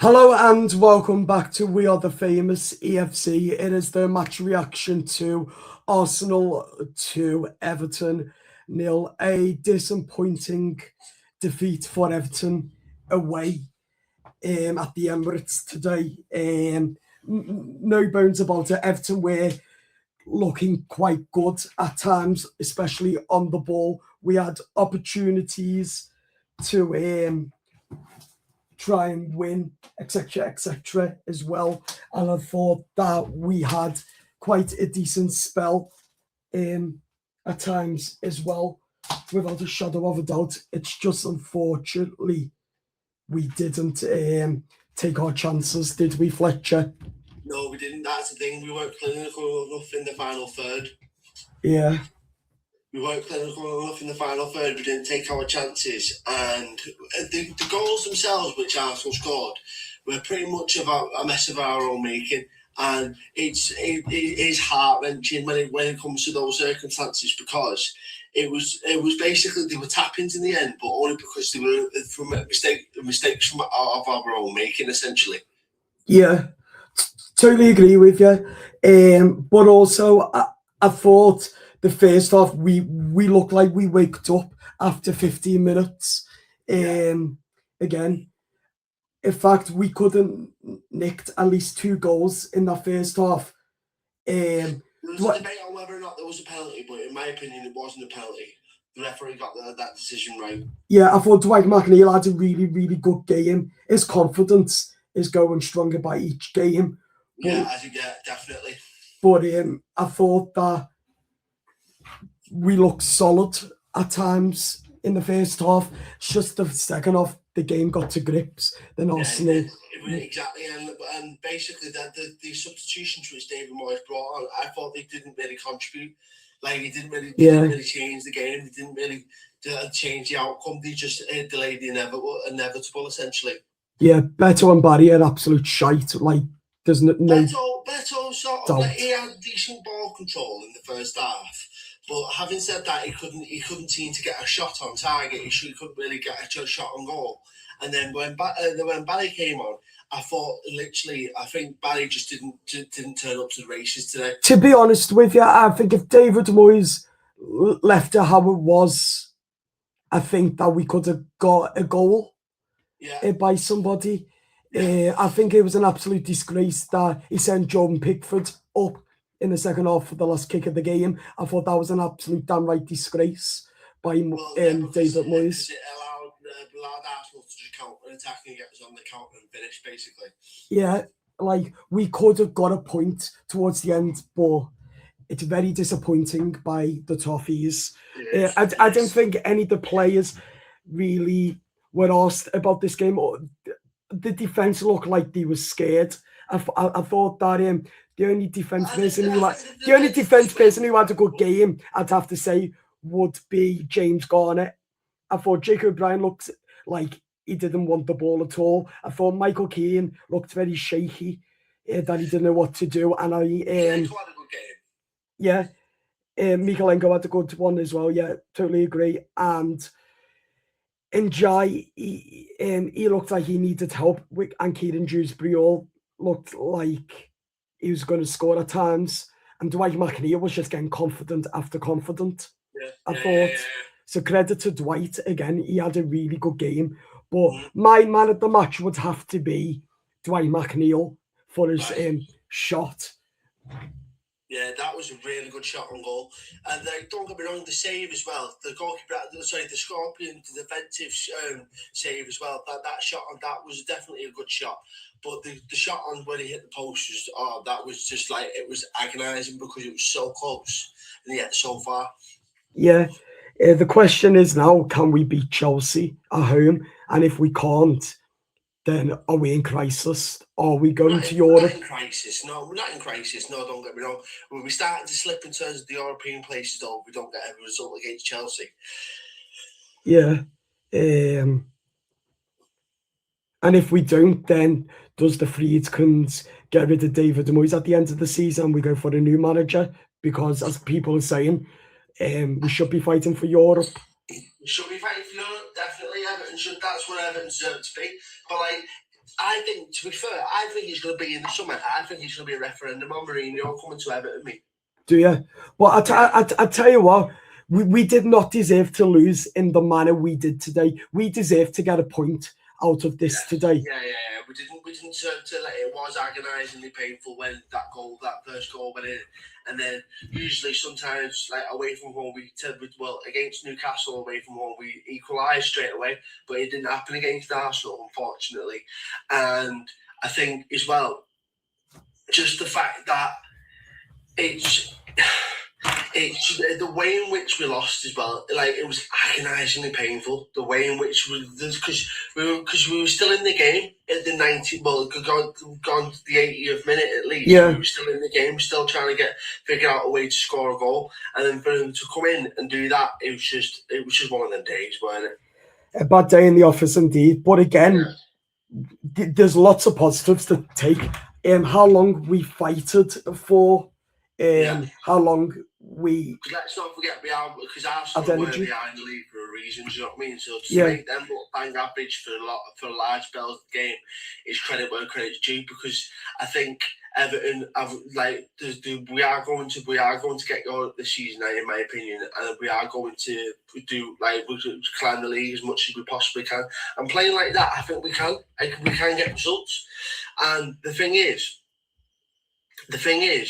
Hello and welcome back to We Are the Famous EFC. It is the match reaction to Arsenal to Everton nil. A disappointing defeat for Everton away at the Emirates today. No bones about it. Everton were looking quite good at times, especially on the ball. We had opportunities to try and win, etc., as well. And I thought that we had quite a decent spell at times as well, without a shadow of a doubt. It's just unfortunately we didn't take our chances, did we, Fletcher? No, we didn't. That's the thing. We weren't clinical enough in the final third. Yeah. We weren't clinical enough in the final third. We didn't take our chances. And the goals themselves, which Arsenal scored, were pretty much a mess of our own making. And it is heart-wrenching when it comes to those circumstances, because it was basically they were tap-ins in the end, but only because they were from mistakes of our own making, essentially. Yeah, totally agree with you. But also, I thought the first half we looked like we waked up after 15 minutes. Again, in fact, we could have nicked at least 2 goals in that first half. There was a debate on whether or not there was a penalty, but in my opinion, it wasn't a penalty. The referee got that decision right. Yeah, I thought Dwight McNeil had a really, really good game. His confidence is going stronger by each game. Yeah, definitely. But I thought that we looked solid at times in the first half. It's just the second half, the game got to grips. Then Arsenal. Exactly, and basically the substitutions which David Moyes brought on, I thought they didn't really contribute. Like, he didn't really change the game. They didn't really change the outcome. They just delayed the inevitable, essentially. Yeah, Beto and Barry are absolute shite. Like, there's no Beto sort of, like, he had decent ball control in the first half. But having said that, he couldn't seem to get a shot on target. He couldn't really get a shot on goal. And then when Barry came on, I think Barry just didn't turn up to the races today. To be honest with you, I think if David Moyes left it how it was, I think that we could have got a goal by somebody. Yeah. I think it was an absolute disgrace that he sent Jordan Pickford up in the second half for the last kick of the game. I thought that was an absolute damn right disgrace by David Moyes. It allowed Arsenal to just counter-attack and get us on the counter and finish, basically. Yeah, like, we could have got a point towards the end, but it's very disappointing by the Toffees. I don't think any of the players really were asked about this game. The defense looked like they were scared. I thought that the only defense person who had a good game, I'd have to say, would be James Garner. I thought Jake O'Brien looked like he didn't want the ball at all. I thought Michael Keane looked very shaky, that he didn't know what to do. And Mikalenko had a good one as well. Yeah, totally agree. And Njai, he looked like he needed help. And Kieran Dewsbury looked like he was going to score at times. And Dwight McNeil was just getting confident after confident. I thought. So credit to Dwight again. He had a really good game. But my man of the match would have to be Dwight McNeil for his shot. Yeah, that was a really good shot on goal. And don't get me wrong, the save as well. The Scorpion, the defensive save as well. That shot on that was definitely a good shot. But the shot on when he hit the post that was just like, it was agonising because it was so close and yet so far. Yeah. The question is now, can we beat Chelsea at home? And if we can't, then are we in crisis? Are we going to Europe? Not in crisis. No, we're not in crisis. No, don't get me wrong. When we starting to slip in terms of the European places, though, we don't get a result against Chelsea. Yeah. And if we don't, then does the Friedkins get rid of David Moyes at the end of the season? We go for a new manager? Because, as people are saying, we should be fighting for Europe. We should be fighting for Europe, definitely. Everton should. That's where Everton deserve to be. But, like, I think, to be fair, I think it's going to be in the summer. I think it's going to be a referendum on Mourinho coming to Everton. Me. Do you? Well, I tell you what, we did not deserve to lose in the manner we did today. We deserve to get a point out of this today. Yeah. We didn't turn to like, it was agonisingly painful when that first goal went in, and then usually sometimes like away from home against Newcastle away from home we equalised straight away, but it didn't happen against Arsenal, unfortunately. And I think as well, just the fact that it's the way in which we lost as well. Like, it was agonisingly painful. The way in which because we were still in the game at the 90th, gone to the 80th minute at least. Yeah. We were still in the game, still trying to figure out a way to score a goal, and then for them to come in and do that, it was just one of them days, weren't it? A bad day in the office indeed. But again, there's lots of positives to take. How long we fighted for. How long let's not forget because Arsenal were behind the league for a reason. Do you know what I mean? So to make them look bang average for large spells of the game is credit where credit's due, because I think Everton we are going to get going this season, in my opinion, and we are going to climb the league as much as we possibly can. And playing like that, I think we can get results. And the thing is,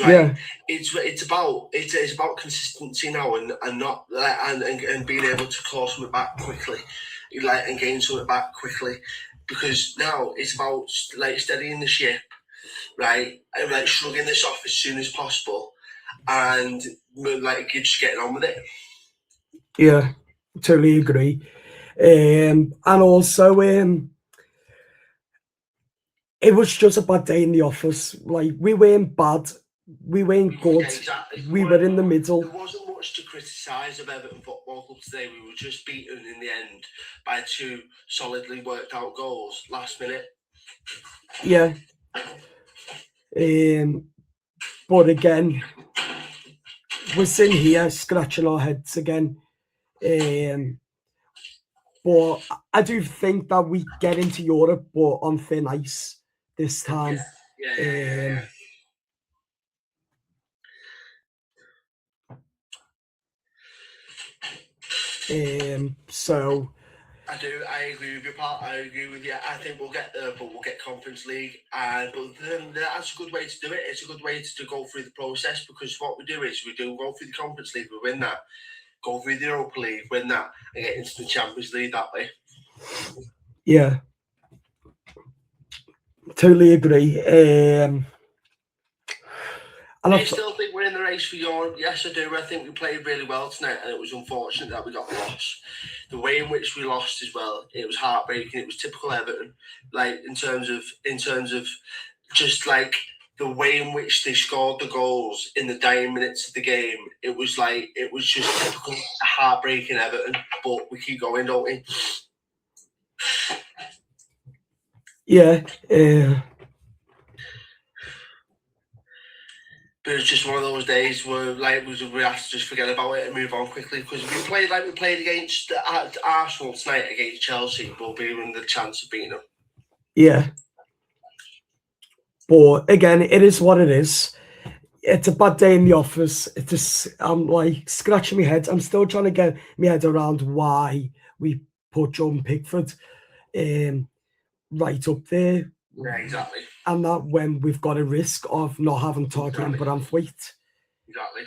right? Yeah. It's about consistency now, and not and being able to claw something back quickly, and gain something back quickly, because now it's about steadying the ship, right, and shrugging this off as soon as possible, and just getting on with it. Yeah, totally agree. And also, it was just a bad day in the office. Like, we weren't bad, we weren't good. Yeah, exactly. We were in the middle. There wasn't much to criticise of Everton Football Club today. We were just beaten in the end by 2 solidly worked out goals last minute. Yeah. But again, we're sitting here scratching our heads again. But I do think that we get into Europe, but on thin ice this time. Yeah. So I agree with your part. I agree with you. I think we'll get there, but we'll get Conference League. But then that's a good way to do it. It's a good way to go through the process, because what we do is we go through the Conference League, we win that, go through the Europa League, win that, and get into the Champions League that way. Yeah, totally agree. I still think we're in the race for Europe. Yes, I do. I think we played really well tonight, and it was unfortunate that we got the loss. The way in which we lost as well, it was heartbreaking. It was typical Everton, in terms of just the way in which they scored the goals in the dying minutes of the game. It was just typical heartbreaking Everton. But we keep going, don't we? Yeah. But it's just one of those days where we have to just forget about it and move on quickly, because if we played like we played against Arsenal tonight against Chelsea, we'll be in the chance of beating them. Yeah. But again, it is what it is. It's a bad day in the office. I'm scratching my head. I'm still trying to get my head around why we put Jordan Pickford right up there. Yeah, exactly. And that when we've got a risk of not having Tarkin Branthwaite. Exactly.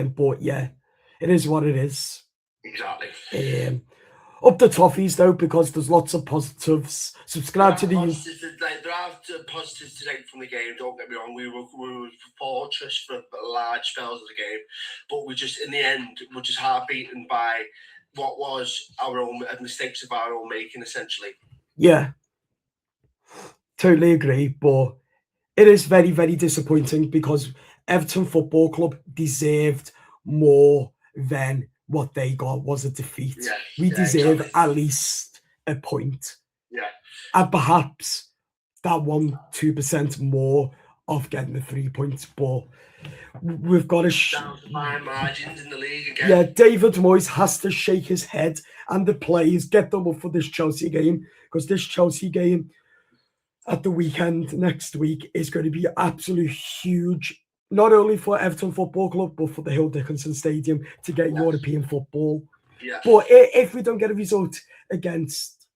But yeah, it is what it is. Exactly. Up the toffees though, because there's lots of positives. Subscribe to the there are positives today from the game. Don't get me wrong. We were fortress for large spells of the game, but we just in the end were just hard beaten by what was our own mistakes of our own making, essentially. Yeah, totally agree. But it is very, very disappointing, because Everton Football Club deserved more than what they got was a defeat. Yeah, we deserve at least a point. Yeah. And perhaps that 1-2% more of getting the 3 points. But we've got to down to fine margins in the league again. Yeah, David Moyes has to shake his head and the players, get them up for this Chelsea game, because this Chelsea game at the weekend next week is going to be absolutely huge, not only for Everton Football Club, but for the Hill Dickinson Stadium to get European football. Yeah. But if we don't get a result against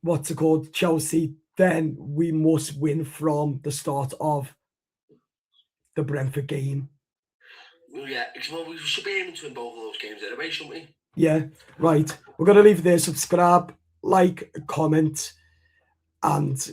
what's it called, Chelsea, then we must win from the start of the Brentford game. Yeah, well, we should be aiming to win both of those games anyway, shouldn't we? Yeah, right. We're going to leave it there. Subscribe, like, comment, and